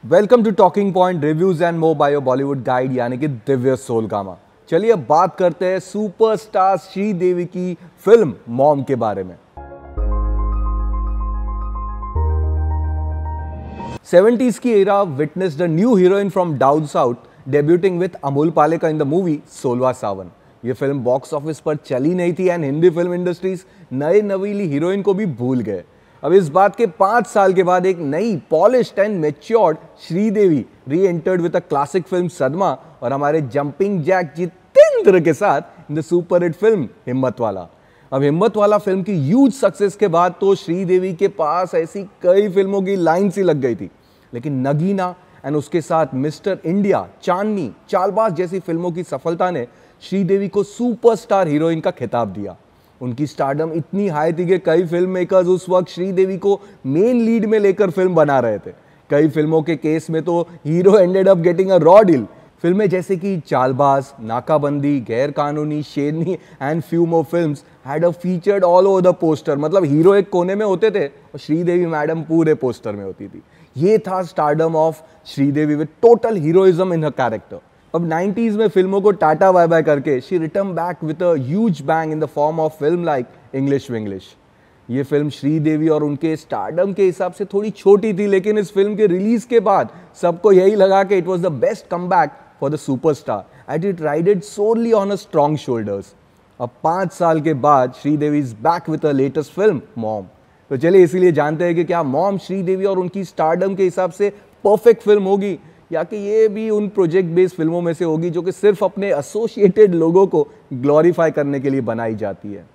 Welcome to talking point reviews and more by your Bollywood guide यानी कि दिव्य सोलगामा। चलिए अब बात करते हैं सुपरस्टार श्रीदेवी की फिल्म मॉम के बारे में। 70s की era witnessed a new heroine from down south debuting with Amol Palekar in the movie Solva Sawan. ये फिल्म बॉक्स ऑफिस पर चली नहीं थी एंड हिंदी फिल्म इंडस्ट्रीज नए नवीली हीरोइन को भी भूल गए। अब इस बात के 5 साल के बाद एक नई पॉलिश्ड एंड मैच्योर्ड श्रीदेवी री entered with a classic film सदमा और हमारे जंपिंग जैक जितेंद्र के साथ in the super hit film हिम्मत वाला। अब हिम्मत वाला फिल्म की ह्यूज सक्सेस के बाद तो श्रीदेवी के पास ऐसी कई फिल्मों की लाइन सी लग गई थी, लेकिन नगीना एंड उसके साथ मिस्टर इंडिया, चांदनी, चालबाज जैसी फिल्मों की सफलता ने श्रीदेवी को सुपरस्टार हीरोइन का खिताब दिया। उनकी स्टारडम इतनी हाई थी कि कई फिल्म मेकर्स उस वक्त श्रीदेवी को मेन लीड में लेकर फिल्म बना रहे थे। कई फिल्मों के केस में तो hero ended up getting a raw deal. फिल्में जैसे कि चालबाज, नाकाबंदी, गैर कानूनी, शेरनी and few more films had a featured all over the poster. मतलब हीरो एक कोने में होते थे और श्रीदेवी मैडम पूरे पोस्टर में होती थी। ये था stardom of Sridevi with total heroism in her character. अब 90s में फिल्मों को टाटा बाय बाय करके she return back with a huge bang in the form of film like English Vinglish. ये फिल्म श्रीदेवी और उनके स्टारडम के हिसाब से थोड़ी छोटी थी, लेकिन इस फिल्म के रिलीज के बाद सबको यही लगा कि it was the best comeback for the superstar and it rided sorely on a strong shoulders. अब 5 साल के बाद Sridevi is back with a latest film Mom. तो चलिए इसीलिए जानते हैं कि क्या मॉम श्रीदेवी और उनकी स्टारडम के हिसाब से परफेक्ट फिल्म होगी या कि ये भी उन प्रोजेक्ट बेस्ड फिल्मों में से होगी जो कि सिर्फ अपने एसोसिएटेड लोगों को ग्लोरीफाई करने के लिए बनाई जाती है।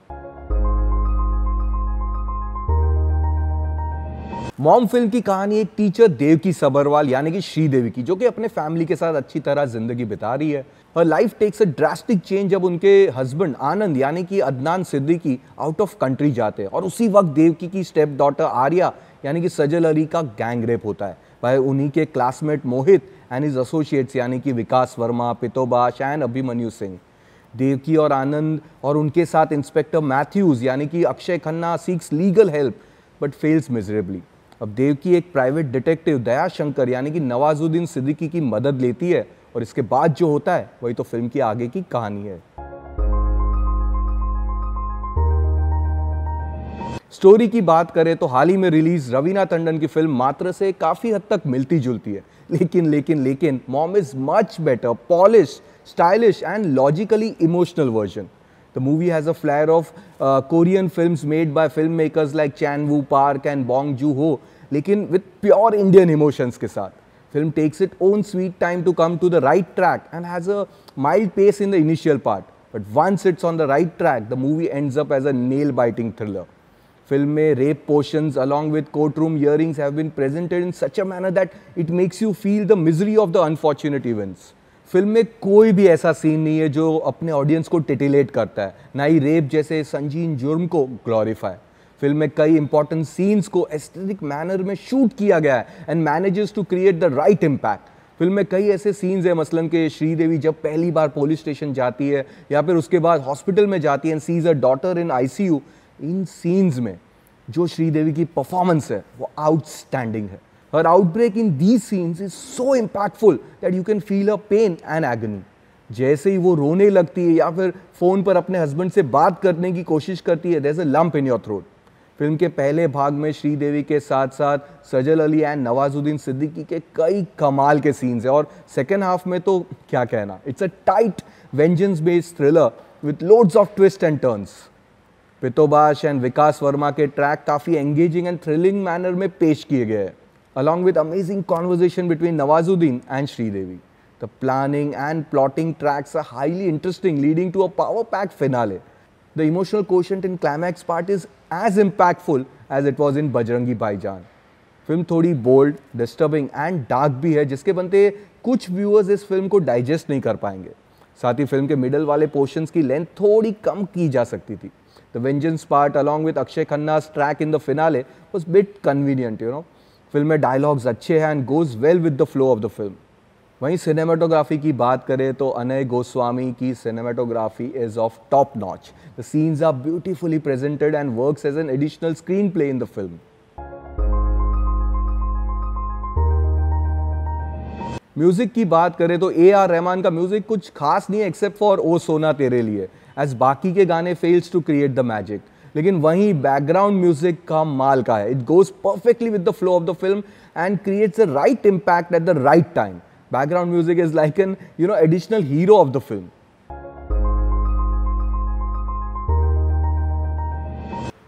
मॉम फिल्म की कहानी एक टीचर देवकी सबरवाल यानी कि श्रीदेवी की, जो कि अपने फैमिली के साथ अच्छी तरह जिंदगी बिता रही है। Her life takes a drastic change जब उनके हस्बैंड आनंद यानी कि Adnan Siddiqui out of country जाते हैं और उसी वक्त देवकी की स्टेप डॉटर आर्या यानी कि सजल अली का गैंग रेप होता है भाई उन्हीं के classmate Mohit and his associates यानी कि विकास वर्मा, पितोबाश एंड अभिमन्यु सिंह। देवकी और आनंद और उनके साथ इंस्पेक्टर मैथ्यूज यानी कि Akshaye Khanna seeks legal help but fails miserably. अब देवकी एक प्राइवेट डिटेक्टिव दया शंकर यानी कि नवाजुद्दीन सिद्दीकी की मदद लेती है और इसके बाद जो होता है वही तो फिल्म की आगे की कहानी है। स्टोरी की बात करें तो हाल ही में रिलीज रवीना टंडन की फिल्म मात्र से काफी हद तक मिलती जुलती है, लेकिन mom is much better, polish, stylish and logically emotional version. The movie has a flair of Korean films made by filmmakers like Chan Woo Park and Bong Joon-ho, लेकिन with pure Indian emotions के साथ। Film takes its own sweet time to come to the right track and has a mild pace in the initial part. But once it's on the right track, the movie ends up as a nail-biting thriller. Film में rape portions along with courtroom hearings have been presented in such a manner that it makes you feel the misery of the unfortunate events. Film में कोई भी ऐसा scene नहीं है जो अपने audience को टिटिलेट करता है, ना ही रेप जैसे संगीन जुर्म को ग्लोरीफाई। फिल्म में कई इंपॉर्टेंट सीन्स को एस्थेटिक मैनर में शूट किया गया है and manages to create the right impact. Film में कई ऐसे सीन्स है, मसलन कि श्रीदेवी जब पहली बार पुलिस स्टेशन जाती है या फिर उसके बाद हॉस्पिटल में जाती है and sees a daughter in ICU. In scenes में जो श्रीदेवी की परफॉर्मेंस है वो आउटस्टैंडिंग है। Her outbreak in these scenes is so impactful that you can feel her pain and agony. जैसे ही वो रोने लगती है या फिर फोन पर अपने हस्बैंड से बात करने की कोशिश करती है, there's a lump in your throat. Film के पहले भाग में श्रीदेवी के साथ साथ सजल अली एंड नवाजुद्दीन सिद्दीकी के कई कमाल के सीन्स है और सेकेंड हाफ में तो क्या कहना, it's a tight vengeance based thriller with loads of twist and turns. Pitobash and Vikas Varma के ट्रैक काफी एंगेजिंग एंड थ्रिलिंग मैनर में पेश किए गए हैं, along with amazing conversation between Nawazuddin and Sridevi. The planning and plotting tracks are highly interesting, leading to a power-packed finale. The emotional quotient in climax part is as impactful as it was in Bajrangi Bhaijaan. Film थोड़ी bold, disturbing and dark भी है, जिसके बनते कुछ viewers इस film को digest नहीं कर पाएंगे। साथ ही फिल्म के मिडल वाले पोर्शंस की लेंथ थोड़ी कम की जा सकती थी। The vengeance part along with Akshay Khanna's track in the finale was bit convenient, you know. Film में डायलॉग्स अच्छे हैं and goes well with the flow of the film. वहीं सिनेमाटोग्राफी की बात करें तो अनय गोस्वामी की cinematography is of top notch. The scenes are beautifully presented and works as an additional screen play in the film. Music की बात करें तो AR रहमान का म्यूजिक कुछ खास नहीं है एक्सेप्ट फॉर ओ सोना तेरे लिए, एज बाकी के गाने fails to create the magic. लेकिन वहीं बैकग्राउंड म्यूजिक का माल का है, it goes perfectly with the flow of the film and creates the right impact at the right time. Background music is like an additional hero of the film.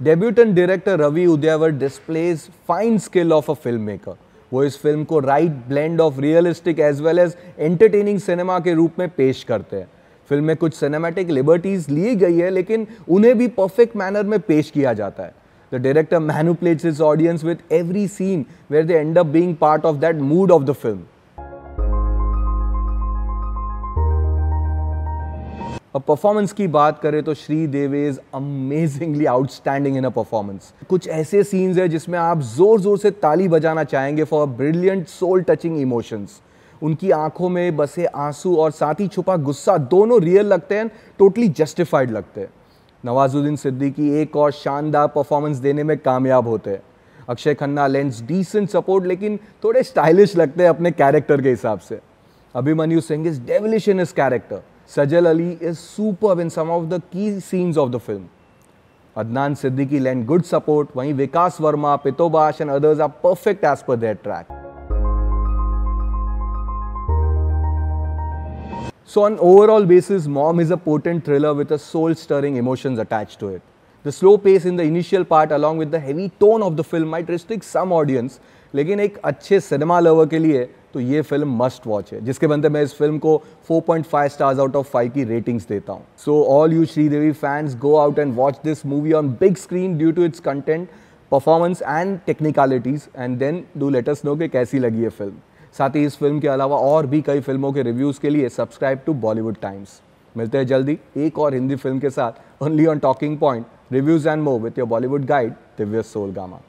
Debutant director Ravi Udyawar displays fine skill of a film maker. वो इस film को right blend of realistic as well as entertaining cinema के रूप में पेश करते हैं। Film में कुछ सिनेमैटिक लिबर्टीज ली गई है, लेकिन उन्हें भी परफेक्ट मैनर में पेश किया जाता है। The director manipulates his audience with every scene where they end up being part of that mood of the film. अब परफॉर्मेंस की बात करें तो Sridevi is amazingly outstanding in a performance. कुछ ऐसे सीन्स है जिसमें आप जोर जोर से ताली बजाना चाहेंगे for brilliant soul touching emotions. उनकी आंखों में बसे आंसू और साथ ही छुपा गुस्सा दोनों रियल लगते हैं, टोटली जस्टिफाइड लगते हैं। नवाजुद्दीन सिद्दीकी एक और शानदार परफॉर्मेंस देने में कामयाब होते हैं। Akshaye Khanna lends decent support, लेकिन थोड़े स्टाइलिश लगते हैं अपने कैरेक्टर के हिसाब से। Abhimanyu Singh is devilish in his character. Sajal Ali is superb in some of the key scenes of the film. Adnan Siddiqui lent good support, वहीं विकास Verma, Pitobash and others are perfect as per their track. So on overall basis, Mom is a potent thriller with a soul-stirring emotions attached to it. The slow pace in the initial part along with the heavy tone of the film might restrict some audience, लेकिन एक अच्छे cinema lover के लिए तो ये film must watch है, जिसके बनते मैं इस फिल्म को 4.5 स्टार्स आउट ऑफ 5 की रेटिंग्स देता हूँ। So all you Sridevi fans, go out and watch this movie on big screen due to its content, performance and technicalities, and then do let us know कि कैसी लगी है film. साथ ही इस film के अलावा और भी कई फिल्मों के रिव्यूज़ के लिए सब्सक्राइब टू बॉलीवुड टाइम्स। मिलते हैं जल्दी एक और हिंदी फिल्म के साथ, only on talking point, reviews and more with your Bollywood guide Divya Soulgama.